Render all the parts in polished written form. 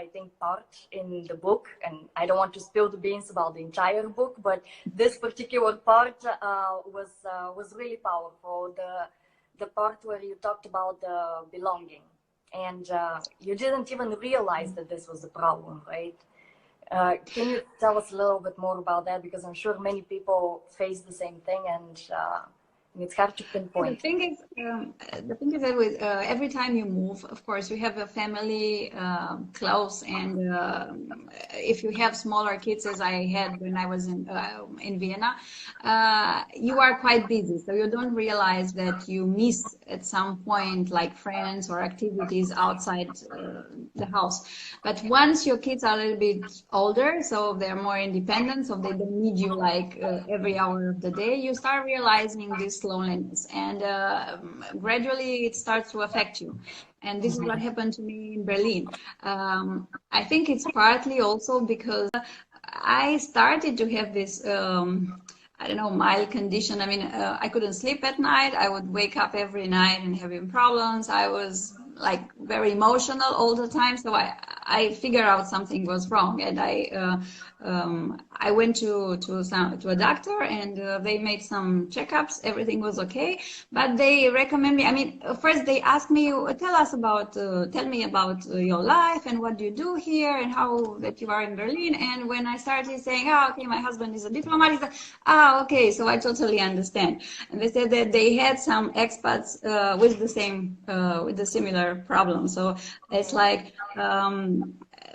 I think, part in the book, and I don't want to spill the beans about the entire book, but this particular part was really powerful. The part where you talked about the belonging, and you didn't even realize that this was the problem, right? Can you tell us a little bit more about that? Because I'm sure many people face the same thing, and it's hard to pinpoint. The thing is that with every time you move, of course, you have a family close, and if you have smaller kids, as I had when I was in Vienna, you are quite busy, so you don't realize that you miss at some point like friends or activities outside the house. But once your kids are a little bit older, so they're more independent, so they don't need you like every hour of the day, you start realizing this loneliness, and gradually it starts to affect you. And this is what happened to me in Berlin. I think it's partly also because I started to have this I don't know, mild condition. I mean, I couldn't sleep at night. I would wake up every night and having problems. I was like very emotional all the time. So I figured out something was wrong, and I went to a doctor, and they made some checkups. Everything was okay, but they recommend me. I mean, first they asked me, tell me about your life and what you do here and how that you are in Berlin. And when I started saying, oh, okay, my husband is a diplomat, he said, okay, so I totally understand. And they said that they had some expats with the similar problem. So it's like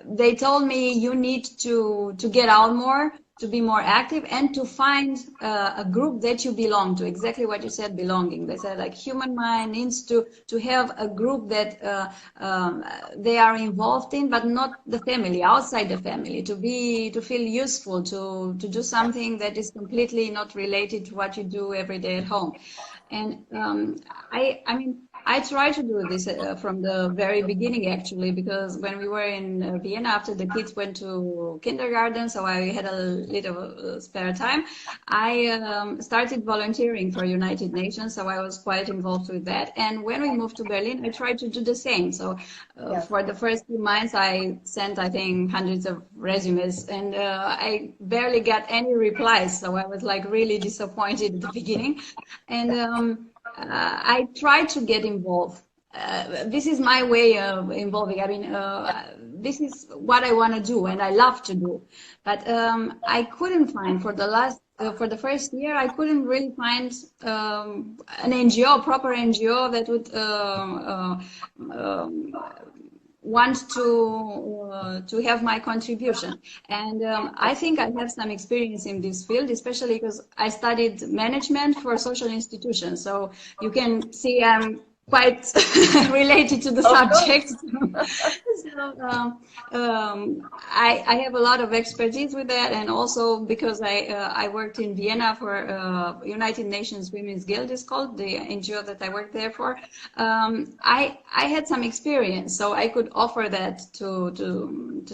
they told me you need to get out more, to be more active, and to find a group that you belong to. Exactly what you said, belonging. They said like human mind needs to have a group that they are involved in, but not the family, outside the family, to feel useful, to do something that is completely not related to what you do every day at home. And I mean, I tried to do this from the very beginning, actually, because when we were in Vienna, after the kids went to kindergarten, so I had a little spare time, I started volunteering for United Nations, so I was quite involved with that. And when we moved to Berlin, I tried to do the same. So for the first few months, I sent, I think, hundreds of resumes, and I barely got any replies. So I was like really disappointed at the beginning. And I try to get involved. This is my way of involving. I mean, this is what I want to do and I love to do. But I couldn't find for the first year, I couldn't really find an NGO, proper NGO that would want to have my contribution. And I think I have some experience in this field, especially because I studied management for social institutions. So you can see I'm quite related to the subject. I have a lot of expertise with that, and also because I worked in Vienna for United Nations Women's Guild, is called, the NGO that I worked there for. I had some experience, so I could offer that to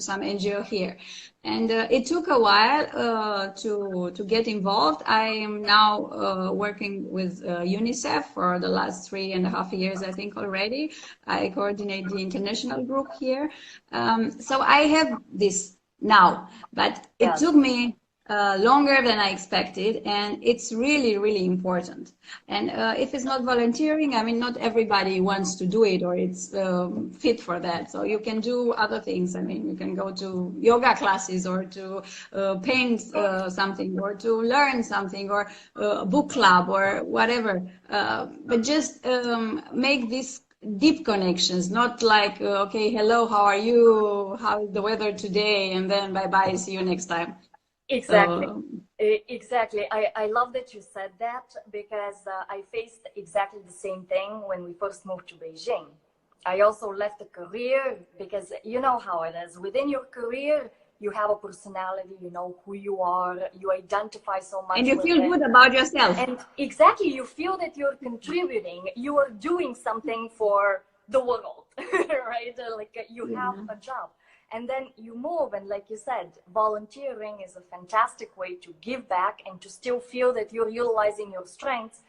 some NGO here. And it took a while to get involved. I am now working with UNICEF for the last 3.5 years, I think, already. I coordinate the international group here. So I have this now, but it took me longer than I expected, and it's really, really important. And if it's not volunteering, I mean, not everybody wants to do it, or it's fit for that. So you can do other things. I mean, you can go to yoga classes, or to paint something, or to learn something, or a book club, or whatever. But just make this deep connections, not like, okay, hello, how are you? How is the weather today? And then bye-bye, see you next time. Exactly. Exactly. I love that you said that, because I faced exactly the same thing when we first moved to Beijing. I also left a career because you know how it is. Within your career, you have a personality, you know who you are, you identify so much. And you feel good about yourself. And exactly, you feel that you're contributing, you are doing something for the world, right? Like you have a job. And then you move, and like you said, volunteering is a fantastic way to give back and to still feel that you're utilizing your strengths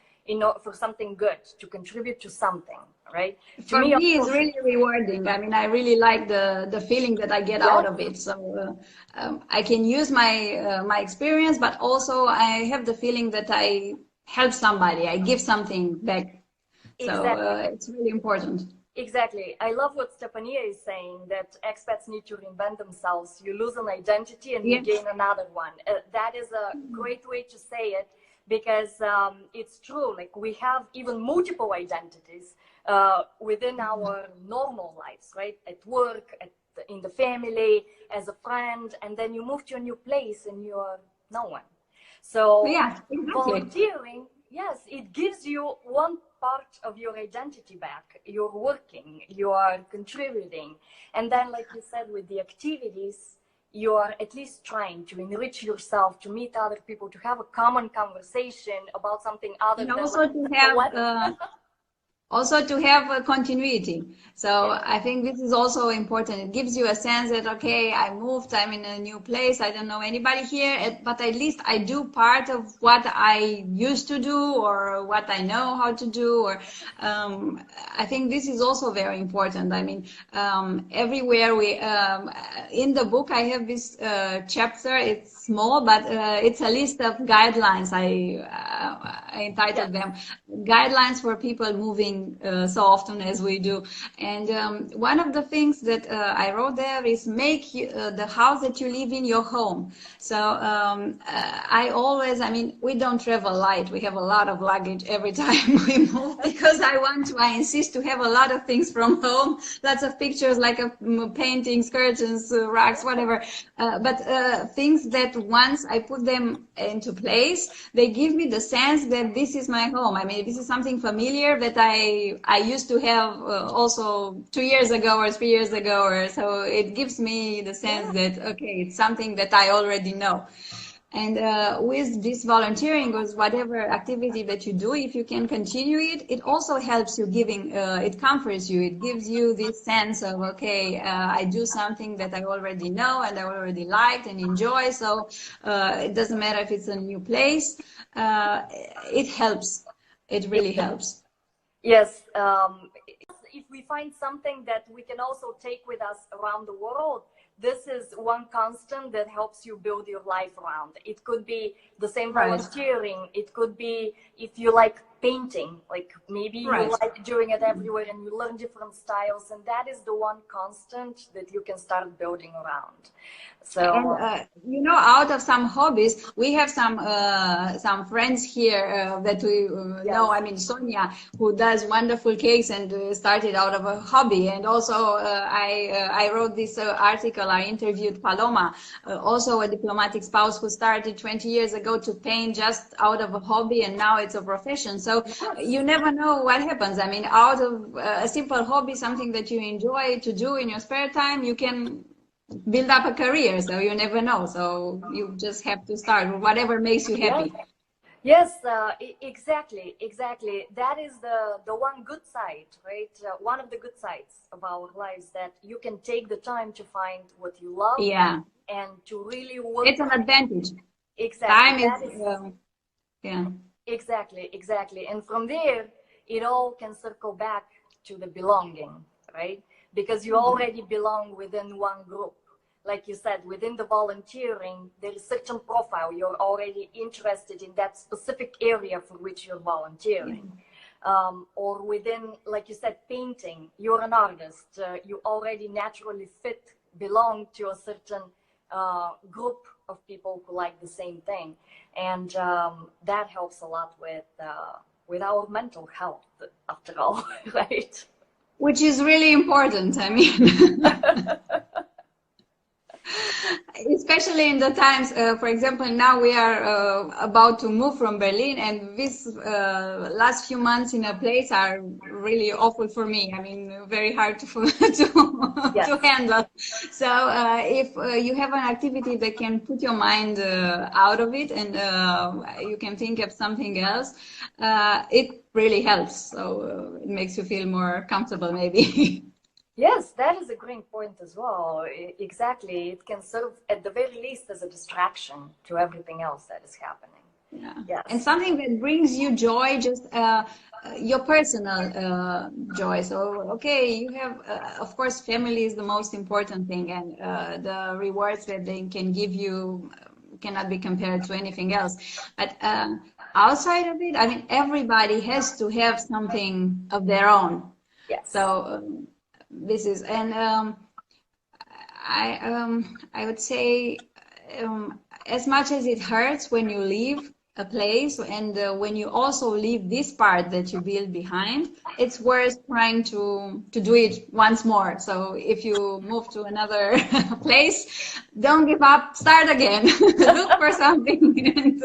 for something good, to contribute to something, right? For me, it's really rewarding. I mean, I really like the feeling that I get out of it. So I can use my experience, but also I have the feeling that I help somebody, I give something back. So it's really important. Exactly. I love what Stefania is saying, that expats need to reinvent themselves. You lose an identity and you gain another one. That is a great way to say it, because it's true. Like, we have even multiple identities within our normal lives, right? At work, in the family, as a friend, and then you move to a new place and you're no one. So volunteering, yes, it gives you one part of your identity back. You're working, you are contributing. And then, like you said, with the activities, you are at least trying to enrich yourself, to meet other people, to have a common conversation about something other than also to have also to have a continuity. So I think this is also important. It gives you a sense that, okay, I moved, I'm in a new place, I don't know anybody here, but at least I do part of what I used to do, or what I know how to do. Or I think this is also very important. I mean, everywhere in the book, I have this chapter. It's small, but it's a list of guidelines. I entitled them Guidelines for People Moving so often as we do. And one of the things that I wrote there is make the house that you live in your home. So I mean, we don't travel light. We have a lot of luggage every time we move, because I insist to have a lot of things from home, lots of pictures, like paintings, curtains, rugs, whatever. But things that once I put them into place, they give me the sense that this is my home. I mean, this is something familiar that I used to have also 2 years ago or 3 years ago, or so. It gives me the sense that, okay, it's something that I already know. And with this volunteering, with whatever activity that you do, if you can continue it, it also helps you it comforts you. It gives you this sense of, okay, I do something that I already know and I already liked and enjoy. So it doesn't matter if it's a new place. It helps. It really helps. Yes. If we find something that we can also take with us around the world, this is one constant that helps you build your life around. It could be the same volunteering. It could be, if you like painting, like maybe you like doing it everywhere and you learn different styles, and that is the one constant that you can start building around. So, and, out of some hobbies, we have some friends here that we know. I mean, Sonia, who does wonderful cakes and started out of a hobby. And also, I wrote this article. I interviewed Paloma, also a diplomatic spouse who started 20 years ago to paint just out of a hobby, and now it's a profession. So you never know what happens. I mean, out of a simple hobby, something that you enjoy to do in your spare time, you can build up a career. So you never know. So you just have to start with whatever makes you happy. Yes, exactly. That is the one good side, right? One of the good sides of our lives, that you can take the time to find what you love, and to really work. It's an advantage. Exactly. Time is, Exactly. And from there, it all can circle back to the belonging, right? Because you already belong within one group. Like you said, within the volunteering, there is certain profile. You're already interested in that specific area for which you're volunteering. Or within, like you said, painting, you're an artist. You already naturally belong to a certain group of people who like the same thing. And that helps a lot with our mental health, after all, right? Which is really important. I mean, especially in the times, for example, now we are about to move from Berlin, and this last few months in a place are really awful for me. I mean, very hard to handle. So if you have an activity that can put your mind out of it, and you can think of something else, it really helps. So it makes you feel more comfortable, maybe. Yes, that is a great point as well. Exactly. It can serve, at the very least, as a distraction to everything else that is happening. Yeah. Yes. And something that brings you joy, just your personal joy. So, okay, you have, of course, family is the most important thing, and the rewards that they can give you cannot be compared to anything else. But outside of it, I mean, everybody has to have something of their own. Yes. So this is, and I would say, as much as it hurts when you leave a place, and when you also leave this part that you build behind, it's worth trying to do it once more. So if you move to another place, don't give up, start again, look for something.